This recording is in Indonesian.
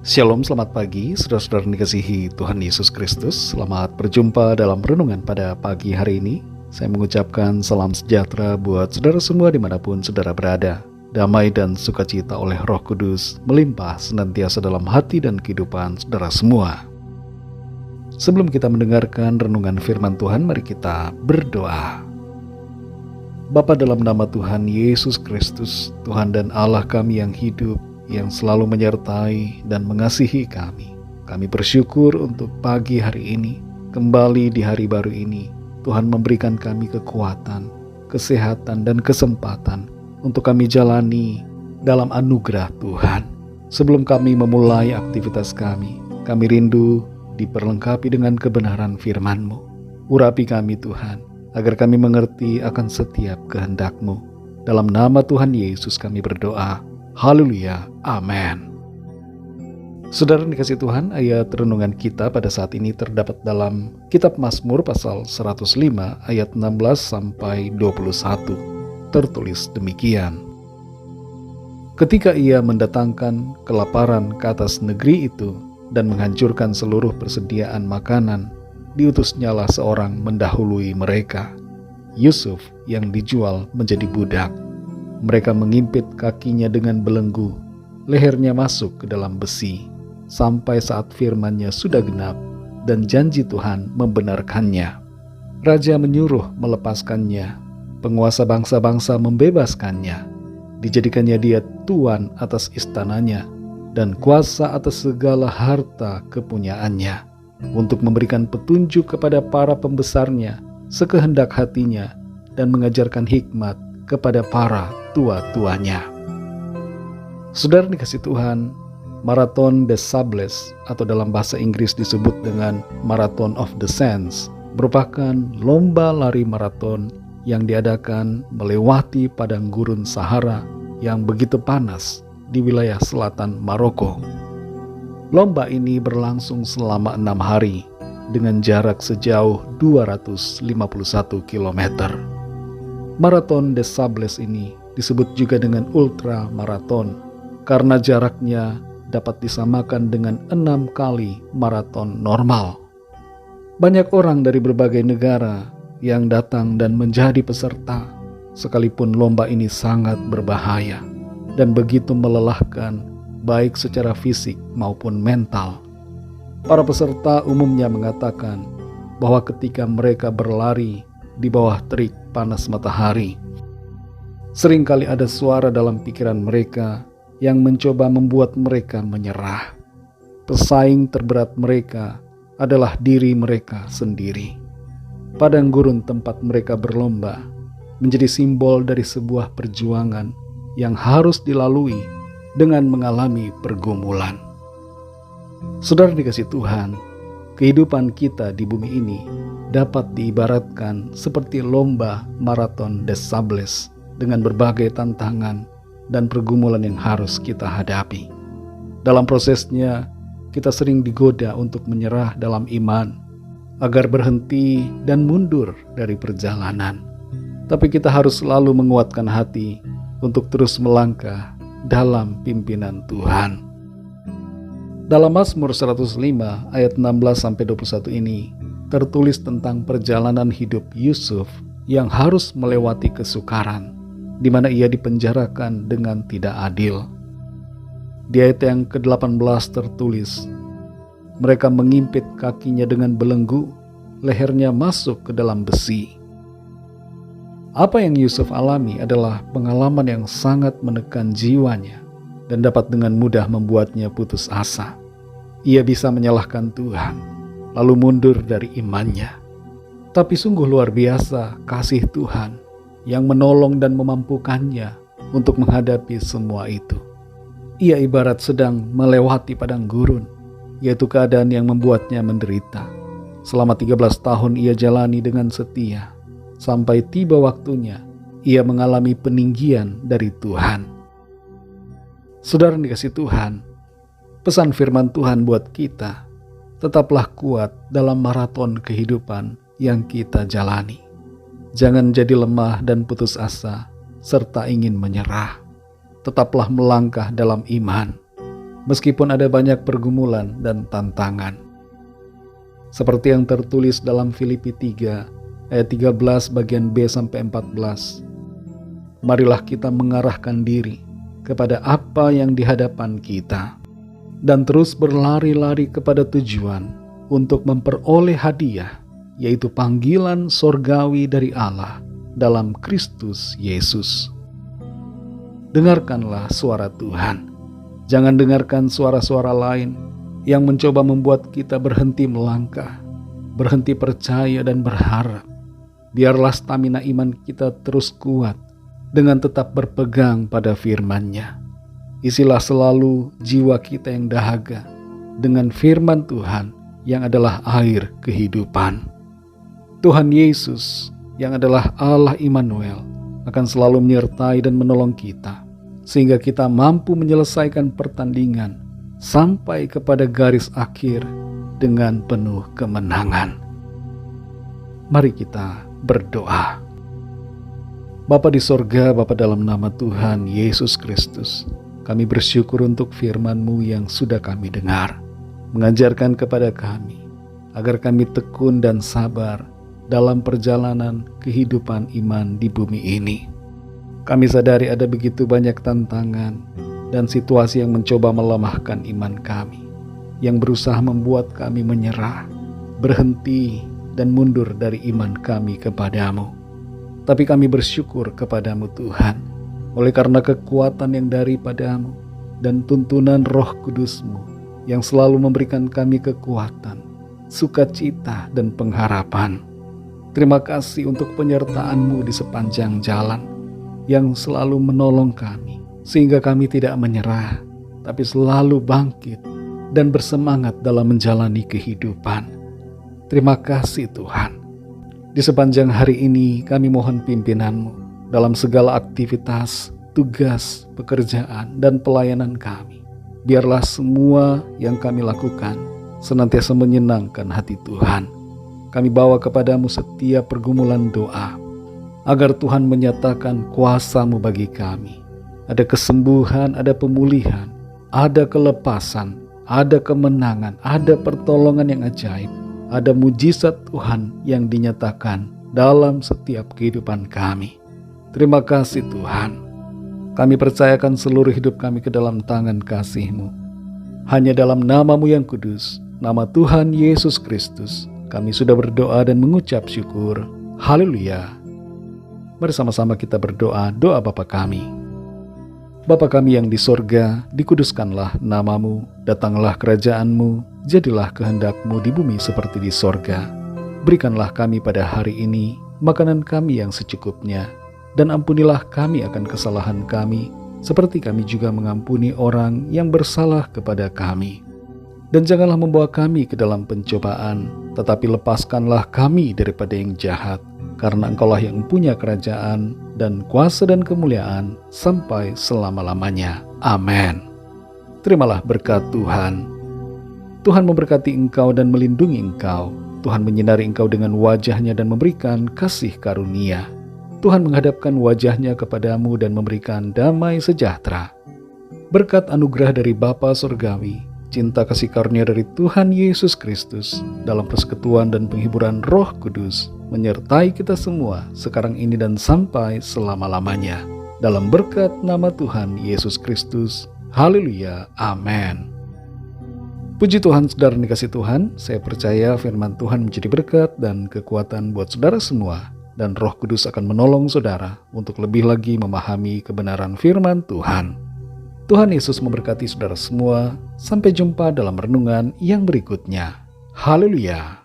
Shalom, selamat pagi, saudara-saudara yang dikasihi Tuhan Yesus Kristus. Selamat berjumpa dalam renungan pada pagi hari ini. Saya mengucapkan salam sejahtera buat saudara semua dimanapun saudara berada. Damai dan sukacita oleh Roh Kudus melimpah senantiasa dalam hati dan kehidupan saudara semua. Sebelum kita mendengarkan renungan firman Tuhan, mari kita berdoa. Bapa, dalam nama Tuhan Yesus Kristus, Tuhan dan Allah kami yang hidup, yang selalu menyertai dan mengasihi kami. Kami bersyukur untuk pagi hari ini, kembali di hari baru ini. Tuhan memberikan kami kekuatan, kesehatan, dan kesempatan untuk kami jalani dalam anugerah Tuhan. Sebelum kami memulai aktivitas kami rindu diperlengkapi dengan kebenaran firman-Mu. Urapi kami Tuhan, agar kami mengerti akan setiap kehendak-Mu. Dalam nama Tuhan Yesus kami berdoa. Haleluya, amin. Saudara dikasih Tuhan, ayat renungan kita pada saat ini terdapat dalam kitab Mazmur pasal 105 ayat 16 sampai 21. Tertulis demikian. Ketika ia mendatangkan kelaparan ke atas negeri itu dan menghancurkan seluruh persediaan makanan, diutusnyalah seorang mendahului mereka, Yusuf yang dijual menjadi budak. Mereka mengimpit kakinya dengan belenggu, lehernya masuk ke dalam besi, sampai saat firman-Nya sudah genap dan janji Tuhan membenarkannya. Raja menyuruh melepaskannya, penguasa bangsa-bangsa membebaskannya, dijadikannya dia tuan atas istananya dan kuasa atas segala harta kepunyaannya, untuk memberikan petunjuk kepada para pembesarnya sekehendak hatinya dan mengajarkan hikmat kepada para tua-tuanya. Saudara dikasih Tuhan, Marathon des Sables atau dalam bahasa Inggris disebut dengan Marathon of the Sands merupakan lomba lari maraton yang diadakan melewati padang gurun Sahara yang begitu panas di wilayah selatan Maroko. Lomba ini berlangsung selama 6 hari dengan jarak sejauh 251 km. Marathon des Sables ini disebut juga dengan ultra marathon karena jaraknya dapat disamakan dengan 6 kali maraton normal. Banyak orang dari berbagai negara yang datang dan menjadi peserta, sekalipun lomba ini sangat berbahaya dan begitu melelahkan baik secara fisik maupun mental. Para peserta umumnya mengatakan bahwa ketika mereka berlari di bawah terik panas matahari, seringkali ada suara dalam pikiran mereka yang mencoba membuat mereka menyerah. Pesaing terberat mereka adalah diri mereka sendiri. Padang gurun tempat mereka berlomba menjadi simbol dari sebuah perjuangan yang harus dilalui dengan mengalami pergumulan. Saudara dikasih Tuhan, kehidupan kita di bumi ini dapat diibaratkan seperti lomba Marathon des Sables dengan berbagai tantangan dan pergumulan yang harus kita hadapi. Dalam prosesnya, kita sering digoda untuk menyerah dalam iman, agar berhenti dan mundur dari perjalanan. Tapi kita harus selalu menguatkan hati untuk terus melangkah dalam pimpinan Tuhan. Dalam Mazmur 105 ayat 16-21 ini tertulis tentang perjalanan hidup Yusuf yang harus melewati kesukaran, di mana ia dipenjarakan dengan tidak adil. Di ayat yang ke-18 tertulis, mereka mengimpit kakinya dengan belenggu, lehernya masuk ke dalam besi. Apa yang Yusuf alami adalah pengalaman yang sangat menekan jiwanya dan dapat dengan mudah membuatnya putus asa. Ia bisa menyalahkan Tuhan, lalu mundur dari imannya. Tapi sungguh luar biasa kasih Tuhan yang menolong dan memampukannya untuk menghadapi semua itu. Ia ibarat sedang melewati padang gurun, yaitu keadaan yang membuatnya menderita. Selama 13 tahun ia jalani dengan setia, sampai tiba waktunya ia mengalami peninggian dari Tuhan. Saudara dikasih Tuhan, pesan firman Tuhan buat kita, tetaplah kuat dalam maraton kehidupan yang kita jalani. Jangan jadi lemah dan putus asa, serta ingin menyerah. Tetaplah melangkah dalam iman. meskipun ada banyak pergumulan dan tantangan. Seperti yang tertulis dalam Filipi 3 ayat 13 bagian B sampai 14. Marilah kita mengarahkan diri kepada apa yang di hadapan kita dan terus berlari-lari kepada tujuan untuk memperoleh hadiah, yaitu panggilan sorgawi dari Allah dalam Kristus Yesus. Dengarkanlah suara Tuhan. Jangan dengarkan suara-suara lain yang mencoba membuat kita berhenti melangkah, berhenti percaya dan berharap. Biarlah stamina iman kita terus kuat dengan tetap berpegang pada firman-Nya. Isilah selalu jiwa kita yang dahaga dengan firman Tuhan yang adalah air kehidupan. Tuhan Yesus yang adalah Allah Immanuel akan selalu menyertai dan menolong kita, sehingga kita mampu menyelesaikan pertandingan sampai kepada garis akhir dengan penuh kemenangan. Mari kita berdoa. Bapa di sorga, Bapa dalam nama Tuhan Yesus Kristus, kami bersyukur untuk firman-Mu yang sudah kami dengar, mengajarkan kepada kami agar kami tekun dan sabar dalam perjalanan kehidupan iman di bumi ini. Kami sadari ada begitu banyak tantangan dan situasi yang mencoba melemahkan iman kami, yang berusaha membuat kami menyerah, berhenti, dan mundur dari iman kami kepadamu. Tapi kami bersyukur kepadamu Tuhan, oleh karena kekuatan yang daripadamu dan tuntunan Roh Kudus-Mu yang selalu memberikan kami kekuatan, sukacita, dan pengharapan. Terima kasih untuk penyertaan-Mu di sepanjang jalan yang selalu menolong kami, sehingga kami tidak menyerah, tapi selalu bangkit dan bersemangat dalam menjalani kehidupan. Terima kasih Tuhan. Di sepanjang hari ini kami mohon pimpinan-Mu dalam segala aktivitas, tugas, pekerjaan, dan pelayanan kami. Biarlah semua yang kami lakukan senantiasa menyenangkan hati Tuhan. Kami bawa kepadamu setiap pergumulan doa, agar Tuhan menyatakan kuasa-Mu bagi kami. Ada kesembuhan, ada pemulihan, ada kelepasan, ada kemenangan, ada pertolongan yang ajaib, ada mujizat Tuhan yang dinyatakan dalam setiap kehidupan kami. Terima kasih Tuhan. Kami percayakan seluruh hidup kami ke dalam tangan kasih-Mu. Hanya dalam nama-Mu yang kudus, nama Tuhan Yesus Kristus, kami sudah berdoa dan mengucap syukur. Haleluya. Bersama-sama kita berdoa doa Bapa kami. Bapa kami yang di sorga, dikuduskanlah nama-Mu, datanglah kerajaan-Mu, jadilah kehendak-Mu di bumi seperti di sorga. Berikanlah kami pada hari ini makanan kami yang secukupnya, dan ampunilah kami akan kesalahan kami, seperti kami juga mengampuni orang yang bersalah kepada kami. Dan janganlah membawa kami ke dalam pencobaan, tetapi lepaskanlah kami daripada yang jahat, karena Engkaulah yang punya kerajaan dan kuasa dan kemuliaan sampai selama-lamanya. Amin. Terimalah berkat Tuhan. Tuhan memberkati engkau dan melindungi engkau. Tuhan menyinari engkau dengan wajah-Nya dan memberikan kasih karunia. Tuhan menghadapkan wajah-Nya kepadamu dan memberikan damai sejahtera. Berkat anugerah dari Bapa Surgawi, cinta kasih karunia dari Tuhan Yesus Kristus, dalam persekutuan dan penghiburan Roh Kudus, menyertai kita semua sekarang ini dan sampai selama-lamanya. Dalam berkat nama Tuhan Yesus Kristus. Haleluya. Amin. Puji Tuhan, saudara dikasih Tuhan, saya percaya firman Tuhan menjadi berkat dan kekuatan buat saudara semua, dan Roh Kudus akan menolong saudara untuk lebih lagi memahami kebenaran firman Tuhan. Tuhan Yesus memberkati saudara semua. Sampai jumpa dalam renungan yang berikutnya. Haleluya.